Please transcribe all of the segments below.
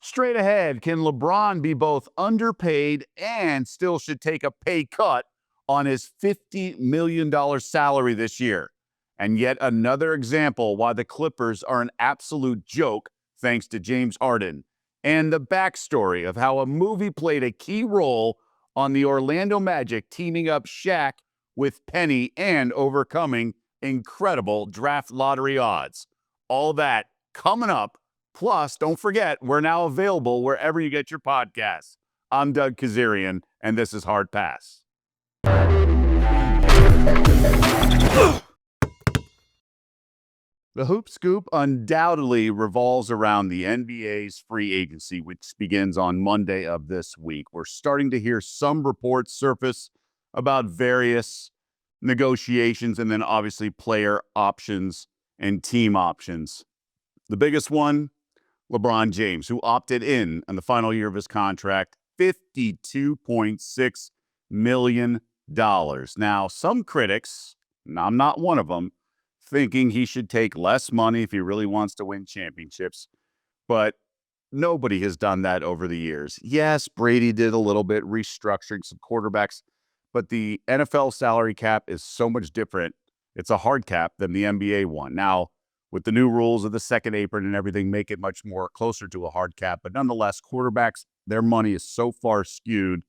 Straight ahead, can LeBron be both underpaid and still should take a pay cut on his $50 million salary this year? And yet another example why the Clippers are an absolute joke thanks to James Harden. And the backstory of how a movie played a key role on the Orlando Magic teaming up Shaq with Penny and overcoming incredible draft lottery odds. All that coming up. Plus, don't forget, we're now available wherever you get your podcasts. I'm Doug Kezirian, and this is Hard Pass. The Hoop Scoop undoubtedly revolves around the NBA's free agency, which begins on Monday of this week. We're starting to hear some reports surface about various negotiations and then obviously player options and team options. The biggest one, LeBron James, who opted in the final year of his contract, $52.6 million. Now, some critics, and I'm not one of them, thinking he should take less money if he really wants to win championships. But nobody has done that over the years. Yes, Brady did a little bit, restructuring some quarterbacks, but the NFL salary cap is so much different. It's a hard cap than the NBA one. Now, with the new rules of the second apron and everything, make it much more closer to a hard cap. But nonetheless, quarterbacks, their money is so far skewed.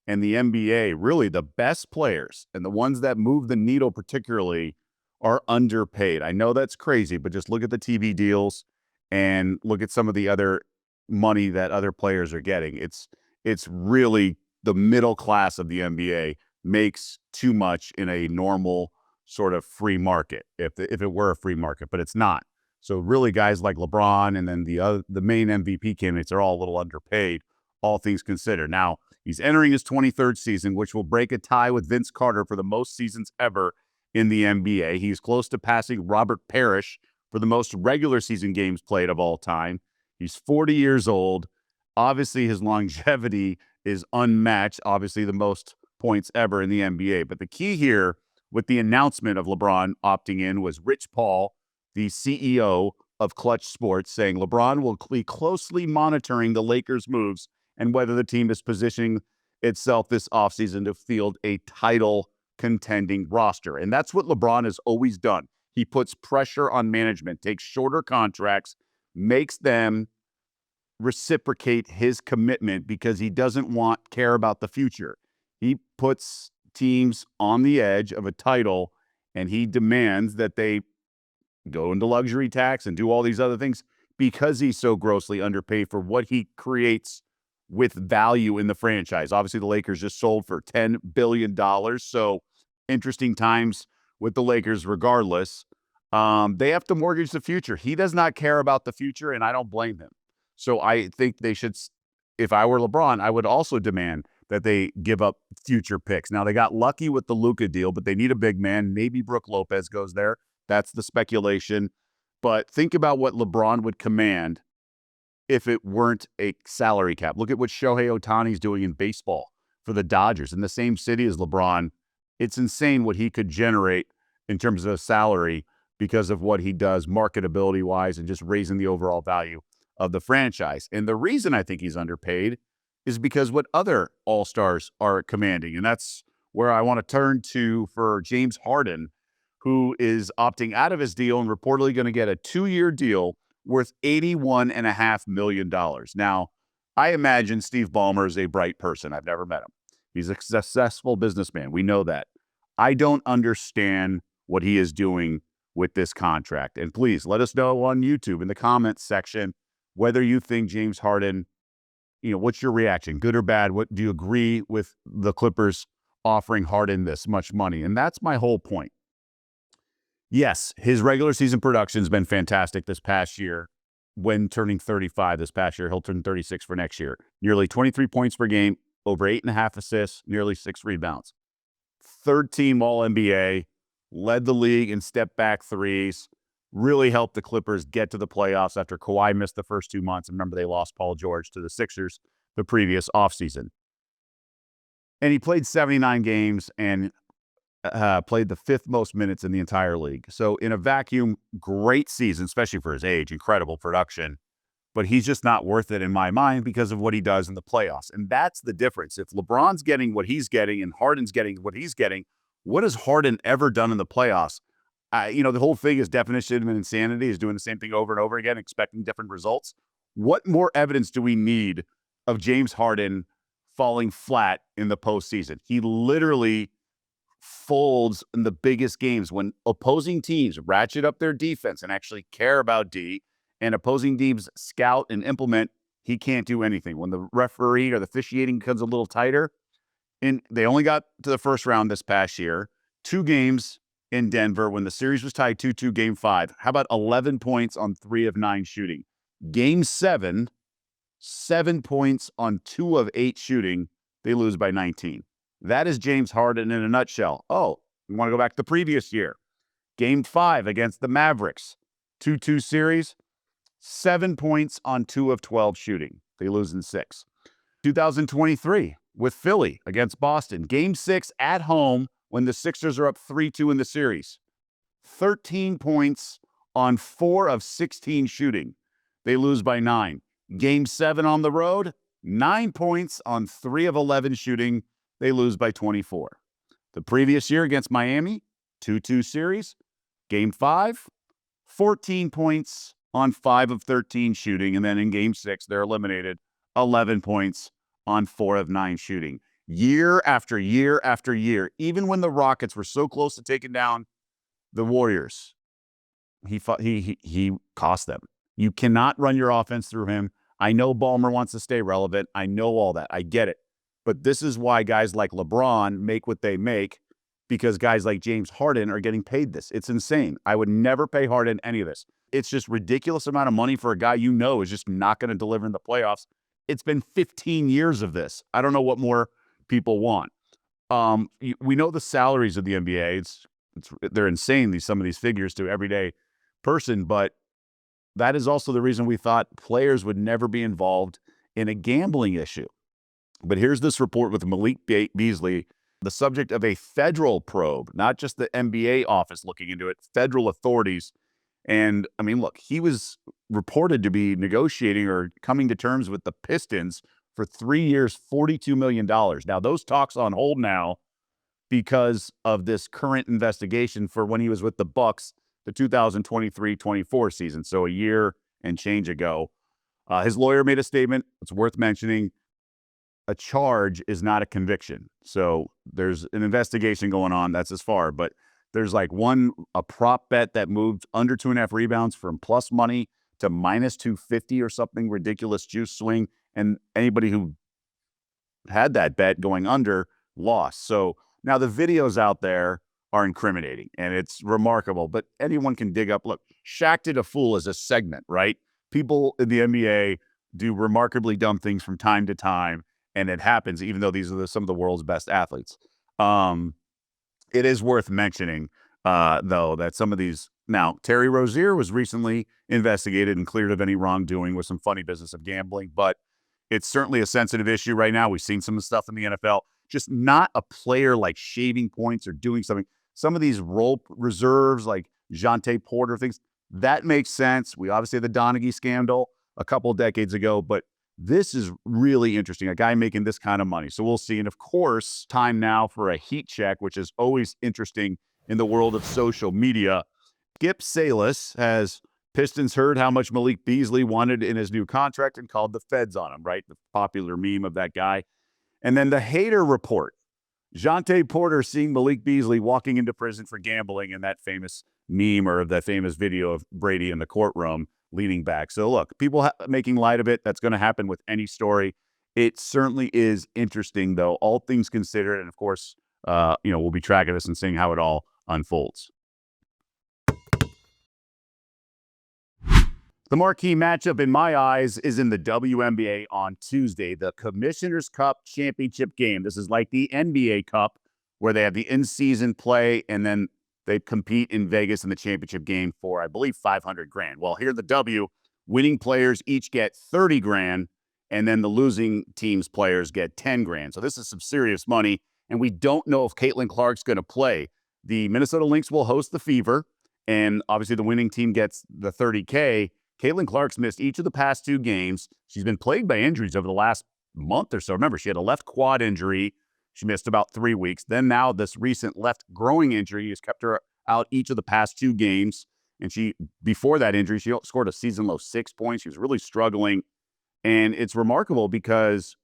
And the NBA, really the best players and the ones that move the needle particularly are underpaid. I know that's crazy, but just look at the TV deals and look at some of the other money that other players are getting. It's really the middle class of the NBA makes too much in a normal sort of free market, if it were a free market, but it's not. So really guys like LeBron and then the main MVP candidates are all a little underpaid, all things considered. Now, he's entering his 23rd season, which will break a tie with Vince Carter for the most seasons ever in the NBA. He's close to passing Robert Parrish for the most regular season games played of all time. He's 40 years old. Obviously, his longevity is unmatched, obviously the most points ever in the NBA. But the key here with the announcement of LeBron opting in was Rich Paul, the CEO of Clutch Sports, saying LeBron will be closely monitoring the Lakers' moves and whether the team is positioning itself this offseason to field a title contending roster. And that's what LeBron has always done. He puts pressure on management, takes shorter contracts, makes them reciprocate his commitment because he doesn't care about the future. He puts teams on the edge of a title and he demands that they go into luxury tax and do all these other things because he's so grossly underpaid for what he creates with value in the franchise. Obviously, the Lakers just sold for $10 billion. So interesting times with the Lakers regardless. They have to mortgage the future. He does not care about the future, and I don't blame him. So I think they should, if I were LeBron, I would also demand that they give up future picks. Now, they got lucky with the Luka deal, but they need a big man. Maybe Brook Lopez goes there. That's the speculation. But think about what LeBron would command if it weren't a salary cap. Look at what Shohei Ohtani's doing in baseball for the Dodgers in the same city as LeBron. It's insane what he could generate in terms of a salary because of what he does marketability-wise and just raising the overall value of the franchise. And the reason I think he's underpaid is because what other all-stars are commanding. And that's where I want to turn to for James Harden, who is opting out of his deal and reportedly going to get a 2-year deal worth $81.5 million. Now, I imagine Steve Ballmer is a bright person. I've never met him. He's a successful businessman. We know that. I don't understand what he is doing with this contract. And please let us know on YouTube in the comments section whether you think James Harden, what's your reaction, good or bad? What do you agree with the Clippers offering Harden this much money? And that's my whole point. Yes, his regular season production has been fantastic this past year. When turning 35 this past year, he'll turn 36 for next year. Nearly 23 points per game, over 8.5 assists, nearly 6 rebounds. Third team All-NBA, led the league in step-back threes, really helped the Clippers get to the playoffs after Kawhi missed the first 2 months. Remember, they lost Paul George to the Sixers the previous offseason. And he played 79 games and played the 5th most minutes in the entire league. So in a vacuum, great season, especially for his age, incredible production. but he's just not worth it in my mind because of what he does in the playoffs. And that's the difference. If LeBron's getting what he's getting and Harden's getting what he's getting, what has Harden ever done in the playoffs? The whole thing is definition of insanity, is doing the same thing over and over again, expecting different results. What more evidence do we need of James Harden falling flat in the postseason? He literally folds in the biggest games when opposing teams ratchet up their defense and actually care about D, and opposing teams scout and implement. He can't do anything. When the referee or the officiating becomes a little tighter, and they only got to the first round this past year, 2 games in Denver when the series was tied 2-2, game 5. How about 11 points on 3 of 9 shooting? Game 7, 7 points on 2 of 8 shooting. They lose by 19. That is James Harden in a nutshell. Oh, you want to go back to the previous year? Game 5 against the Mavericks, 2-2 series, 7 points on 2 of 12 shooting. They lose in 6. 2023 with Philly against Boston, game 6 at home when the Sixers are up 3-2 in the series. 13 points on 4 of 16 shooting. They lose by 9. Game 7 on the road, 9 points on 3 of 11 shooting. They lose by 24. The previous year against Miami, 2-2 series, game 5, 14 points on 5 of 13 shooting. And then in game 6, they're eliminated, 11 points on 4 of 9 shooting. Year after year after year, even when the Rockets were so close to taking down the Warriors, he cost them. You cannot run your offense through him. I know Ballmer wants to stay relevant. I know all that. I get it. But this is why guys like LeBron make what they make, because guys like James Harden are getting paid this. It's insane. I would never pay Harden any of this. It's just ridiculous amount of money for a guy is just not going to deliver in the playoffs. It's been 15 years of this. I don't know what more people want. We know the salaries of the NBA. They're insane, some of these figures to everyday person, but that is also the reason we thought players would never be involved in a gambling issue. But here's this report with Malik Beasley, the subject of a federal probe, not just the NBA office looking into it, federal authorities. And I mean, look, he was reported to be negotiating or coming to terms with the Pistons for 3 years, $42 million. Now, those talks on hold now because of this current investigation for when he was with the Bucks, the 2023-24 season, so a year and change ago. His lawyer made a statement. It's worth mentioning. A charge is not a conviction. So there's an investigation going on. That's as far. But there's like a prop bet that moved under 2.5 rebounds from plus money to minus 250 or something ridiculous juice swing. And anybody who had that bet going under lost. So now the videos out there are incriminating and it's remarkable, but anyone can dig up. Look, Shaq did a fool as a segment, right? People in the NBA do remarkably dumb things from time to time. And it happens, even though these are some of the world's best athletes. It is worth mentioning, though, that some of these... Now, Terry Rozier was recently investigated and cleared of any wrongdoing with some funny business of gambling, but it's certainly a sensitive issue right now. We've seen some of the stuff in the NFL. Just not a player like shaving points or doing something. Some of these role reserves like Jonte Porter things, that makes sense. We obviously had the Donaghy scandal a couple of decades ago, but this is really interesting, a guy making this kind of money. So we'll see. And of course, time now for a heat check, which is always interesting in the world of social media. Skip Salas has Pistons heard how much Malik Beasley wanted in his new contract and called the feds on him, right? The popular meme of that guy. And then the hater report. Jonte Porter seeing Malik Beasley walking into prison for gambling in that famous meme or that famous video of Brady in the courtroom leaning back. So look, people making light of it. That's going to happen with any story. It certainly is interesting, though, all things considered. And of course, we'll be tracking this and seeing how it all unfolds. The marquee matchup in my eyes is in the WNBA on Tuesday, the Commissioner's Cup championship game. This is like the NBA Cup where they have the in-season play and then they compete in Vegas in the championship game for, I believe, $500,000. Well, here the W, winning players each get $30,000, and then the losing team's players get $10,000. So this is some serious money, and we don't know if Caitlin Clark's going to play. The Minnesota Lynx will host the Fever, and obviously the winning team gets the $30K. Caitlin Clark's missed each of the past 2 games. She's been plagued by injuries over the last month or so. Remember, she had a left quad injury. She missed about 3 weeks. Then now this recent left growing injury has kept her out each of the past 2 games. And before that injury, she scored a season low 6 points. She was really struggling. And it's remarkable because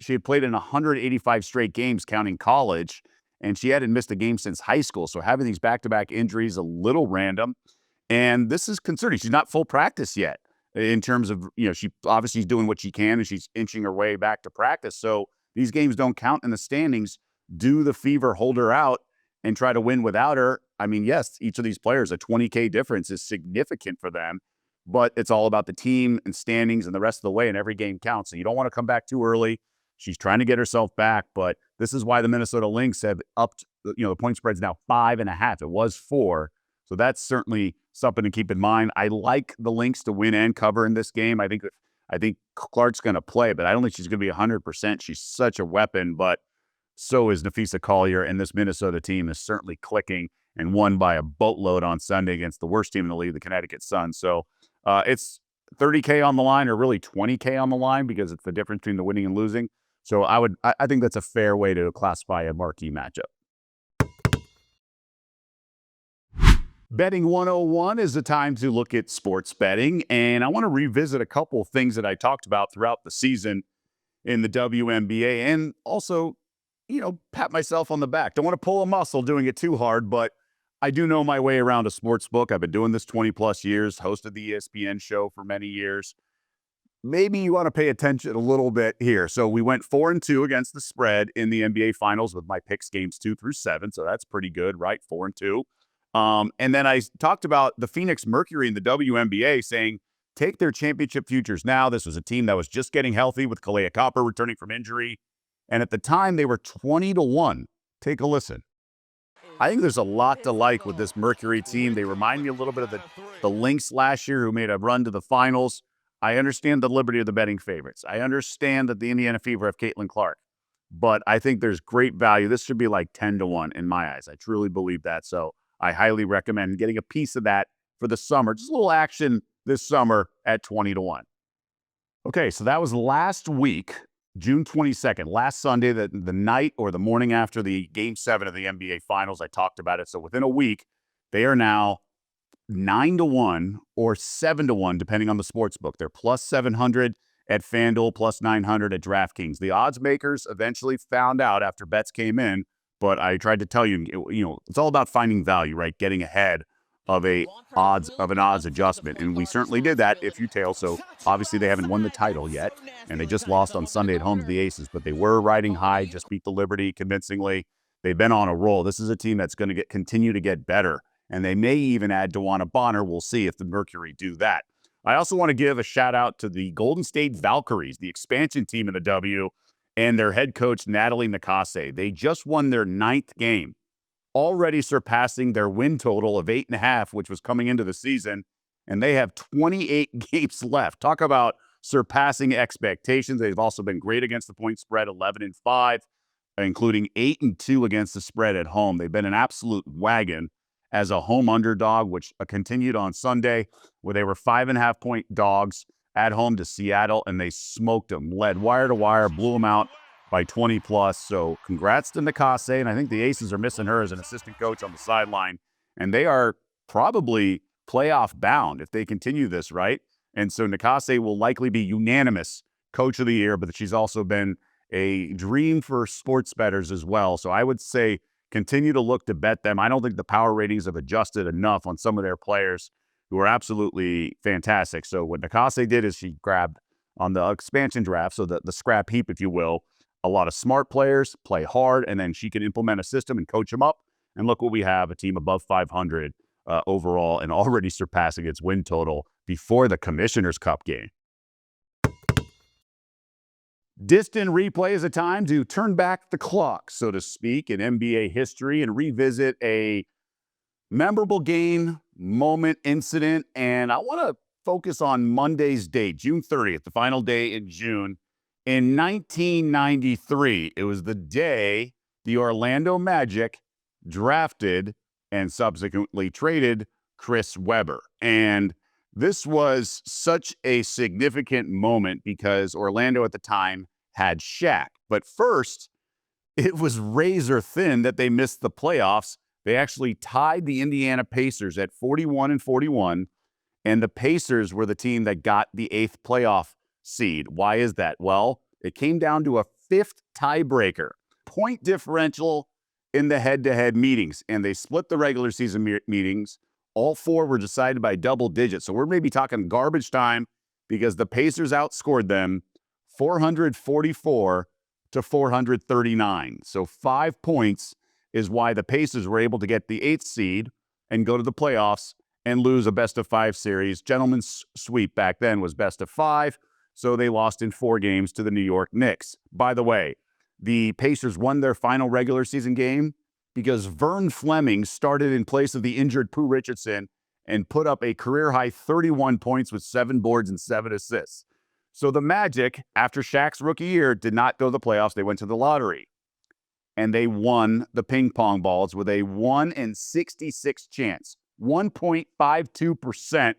she had played in 185 straight games, counting college, and she hadn't missed a game since high school. So having these back-to-back injuries, a little random. And this is concerning. She's not full practice yet in terms of, she obviously is doing what she can and she's inching her way back to practice. So these games don't count in the standings. Do the Fever hold her out and try to win without her? I mean, yes, each of these players, a 20K difference is significant for them, but it's all about the team and standings and the rest of the way, and every game counts. So you don't want to come back too early. She's trying to get herself back, but this is why the Minnesota Lynx have upped, the point spread's now 5.5. It was 4. So that's certainly something to keep in mind. I like the Lynx to win and cover in this game. I think Clark's going to play, but I don't think she's going to be 100%. She's such a weapon, but so is Nafisa Collier, and this Minnesota team is certainly clicking and won by a boatload on Sunday against the worst team in the league, the Connecticut Sun. So it's 30K on the line, or really 20K on the line, because it's the difference between the winning and losing. So I think that's a fair way to classify a marquee matchup. Betting 101 is the time to look at sports betting, and I want to revisit a couple of things that I talked about throughout the season in the WNBA, and also, pat myself on the back. Don't want to pull a muscle doing it too hard, but I do know my way around a sports book. I've been doing this 20 plus years, hosted the ESPN show for many years. Maybe you want to pay attention a little bit here. So we went 4-2 against the spread in the NBA Finals with my picks games 2 through 7. So that's pretty good, right? 4-2. And then I talked about the Phoenix Mercury in the WNBA, saying take their championship futures now. This was a team that was just getting healthy with Kalea Copper returning from injury. And at the time, they were 20-1. Take a listen. I think there's a lot to like with this Mercury team. They remind me a little bit of the Lynx last year, who made a run to the finals. I understand the liberty of the betting favorites. I understand that the Indiana Fever have Caitlin Clark, but I think there's great value. This should be like 10-1 in my eyes. I truly believe that. So I highly recommend getting a piece of that for the summer. Just a little action this summer at 20-1. Okay, so that was last week, June 22nd, last Sunday, the night or the morning after the Game 7 of the NBA Finals. I talked about it. So within a week, they are now 9-1 or 7-1, depending on the sports book. They're plus 700 at FanDuel, plus 900 at DraftKings. The odds makers eventually found out after bets came in, but I tried to tell you, it's all about finding value, right? Getting ahead of an odds adjustment. And we certainly did that if you tail. So obviously they haven't won the title yet, and they just lost on Sunday at home to the Aces, but they were riding high, just beat the Liberty convincingly. They've been on a roll. This is a team that's going to continue to get better, and they may even add DeWanna Bonner. We'll see if the Mercury do that. I also want to give a shout out to the Golden State Valkyries, the expansion team in the W, and their head coach, Natalie Nakase. They just won their 9th game, already surpassing their win total of 8.5, which was coming into the season, and they have 28 games left. Talk about surpassing expectations. They've also been great against the point spread, 11-5, including 8-2 against the spread at home. They've been an absolute wagon as a home underdog, which continued on Sunday, where they were 5.5-point dogs at home to Seattle, and they smoked them, led wire to wire, blew them out by 20 plus. So congrats to Nakase. And I think the Aces are missing her as an assistant coach on the sideline. And they are probably playoff bound if they continue this, right? And so Nakase will likely be unanimous coach of the year, but she's also been a dream for sports bettors as well. So I would say continue to look to bet them. I don't think the power ratings have adjusted enough on some of their players who are absolutely fantastic. So what Nakase did is she grabbed on the expansion draft, so the scrap heap, if you will, a lot of smart players, play hard, and then she can implement a system and coach them up. And look what we have, a team above 500 overall and already surpassing its win total before the Commissioner's Cup game. Distant replay is a time to turn back the clock, so to speak, in NBA history and revisit a memorable game, moment, incident. And I want to focus on Monday's date, June 30th, the final day in June. In 1993, it was the day the Orlando Magic drafted and subsequently traded Chris Webber. And This was such a significant moment because Orlando at the time had Shaq. But first, it was razor thin that they missed the playoffs. They actually tied the Indiana Pacers at 41-41, and the Pacers were the team that got the 8th playoff seed. Why is that? Well, it came down to a 5th tiebreaker, point differential in the head-to-head meetings, and they split the regular season meetings. All 4 were decided by double digits. So we're maybe talking garbage time because the Pacers outscored them 444 to 439. So 5 points is why the Pacers were able to get the 8th seed and go to the playoffs and lose a best-of-5 series. Gentleman's sweep back then was best-of-5, so they lost in 4 games to the New York Knicks. By the way, the Pacers won their final regular season game because Vern Fleming started in place of the injured Pooh Richardson and put up a career-high 31 points with 7 boards and 7 assists. So the Magic, after Shaq's rookie year, did not go to the playoffs. They went to the lottery, and they won the ping pong balls with a 1 in 66 chance, 1.52%.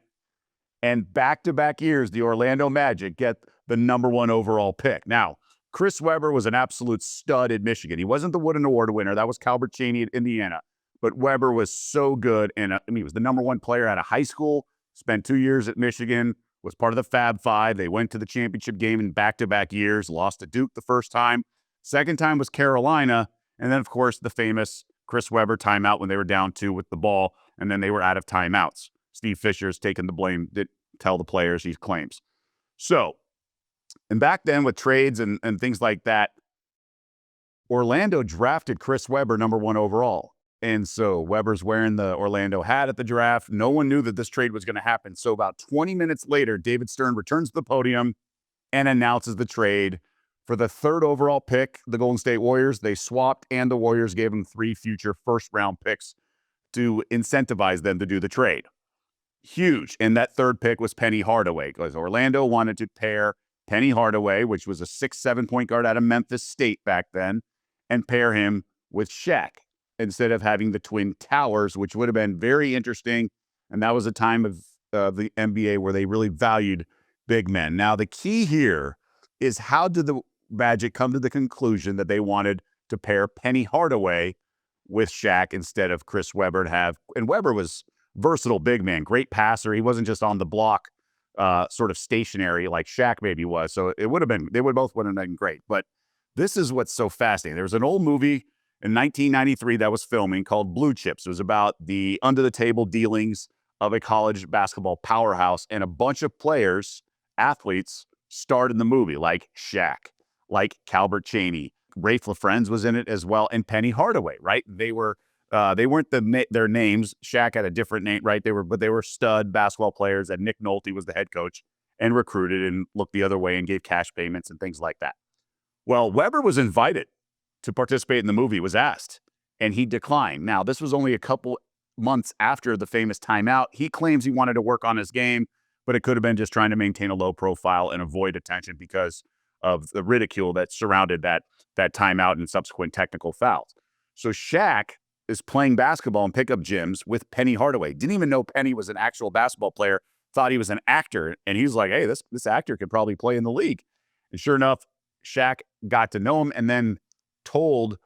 And back-to-back years, the Orlando Magic get the #1 overall pick. Now, Chris Webber was an absolute stud at Michigan. He wasn't the Wooden Award winner. That was Calbert Cheaney at Indiana. But Webber was so good. And he was the #1 player out of high school, spent 2 years at Michigan, was part of the Fab Five. They went to the championship game in back-to-back years, lost to Duke the first time. Second time was Carolina. And then, of course, the famous Chris Webber timeout when they were down 2 with the ball, and then they were out of timeouts. Steve Fisher's taken the blame, didn't tell the players, he claims. So, and back then with trades and things like that, Orlando drafted Chris Webber #1 overall. And so Webber's wearing the Orlando hat at the draft. No one knew that this trade was going to happen. So about 20 minutes later, David Stern returns to the podium and announces the trade for the 3rd overall pick, the Golden State Warriors. They swapped, and the Warriors gave them 3 future first-round picks to incentivize them to do the trade. Huge. And that 3rd pick was Penny Hardaway, because Orlando wanted to pair Penny Hardaway, which was a 6'7" point guard out of Memphis State back then, and pair him with Shaq instead of having the Twin Towers, which would have been very interesting. And that was a time of the NBA where they really valued big men. Now, the key here is, how did the Magic come to the conclusion that they wanted to pair Penny Hardaway with Shaq instead of Chris Webber to have? And Webber was versatile big man, great passer. He wasn't just on the block, sort of stationary like Shaq maybe was. So it would have been, they would both would have been great. But this is what's so fascinating. There was an old movie in 1993 that was filming called Blue Chips. It was about the under-the-table dealings of a college basketball powerhouse, and a bunch of players, athletes, starred in the movie, like Shaq, like Calbert Cheaney. Rafe LaFrentz was in it as well, and Penny Hardaway, right? They weren't their names. Shaq had a different name, right? They were stud basketball players, and Nick Nolte was the head coach and recruited and looked the other way and gave cash payments and things like that. Well, Webber was invited to participate in the movie, was asked, and he declined. Now, this was only a couple months after the famous timeout. He claims he wanted to work on his game, but it could have been just trying to maintain a low profile and avoid attention because of the ridicule that surrounded that timeout and subsequent technical fouls. So Shaq is playing basketball in pickup gyms with Penny Hardaway. Didn't even know Penny was an actual basketball player, thought he was an actor. And he was like, hey, this actor could probably play in the league. And sure enough, Shaq got to know him and then told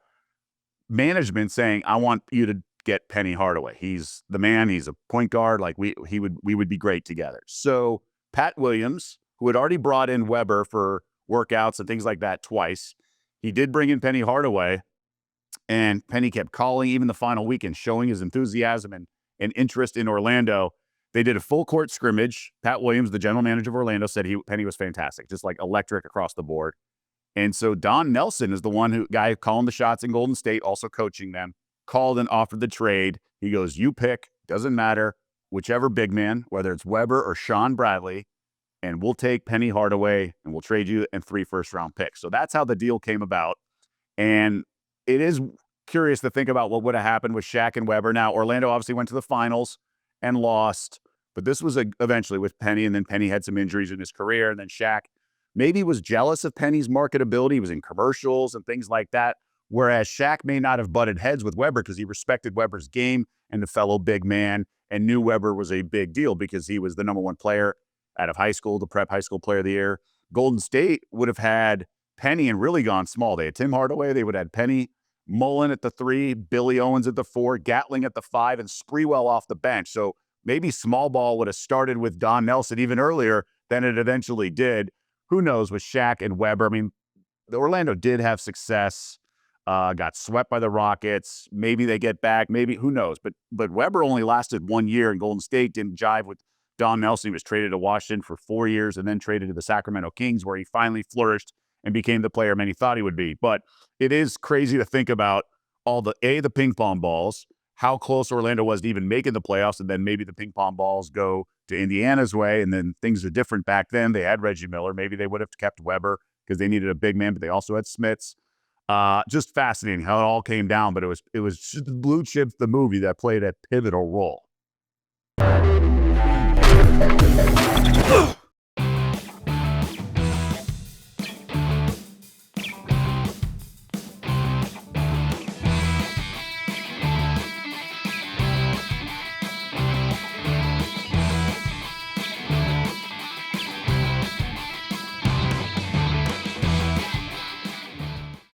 management, saying, I want you to get Penny Hardaway. He's the man. He's a point guard. Like we would be great together. So Pat Williams, who had already brought in Webber for workouts and things like that twice, he did bring in Penny Hardaway, and Penny kept calling even the final weekend, showing his enthusiasm and interest in Orlando. They did a full court scrimmage. Pat Williams, the general manager of Orlando, said Penny was fantastic, just like electric across the board. And so Don Nelson is the guy calling the shots in Golden State, also coaching them, called and offered the trade. He goes, you pick, doesn't matter, whichever big man, whether it's Webber or Sean Bradley, and we'll take Penny Hardaway and we'll trade you and 3 first-round picks. So that's how the deal came about. And it is curious to think about what would have happened with Shaq and Webber. Now, Orlando obviously went to the finals and lost, but this was eventually with Penny, and then Penny had some injuries in his career, and then Shaq maybe was jealous of Penny's marketability. He was in commercials and things like that, whereas Shaq may not have butted heads with Webber because he respected Webber's game and the fellow big man and knew Webber was a big deal because he was the #1 player out of high school, the prep high school player of the year. Golden State would have had Penny and really gone small. They had Tim Hardaway. They would have had Penny, Mullen at the 3, Billy Owens at the 4, Gatling at the 5, and Sprewell off the bench. So maybe small ball would have started with Don Nelson even earlier than it eventually did. Who knows with Shaq and Webber? I mean, Orlando did have success, got swept by the Rockets. Maybe they get back. Maybe, who knows? But Webber only lasted 1 year, and Golden State didn't jive with Don Nelson. He was traded to Washington for 4 years and then traded to the Sacramento Kings, where he finally flourished and became the player many thought he would be. But it is crazy to think about all the ping pong balls, how close Orlando was to even making the playoffs, and then maybe the ping pong balls go to Indiana's way, and then things are different back then. They had Reggie Miller. Maybe they would have kept Webber because they needed a big man, but they also had Smits. Just fascinating how it all came down, but it was just Blue Chips, the movie, that played a pivotal role.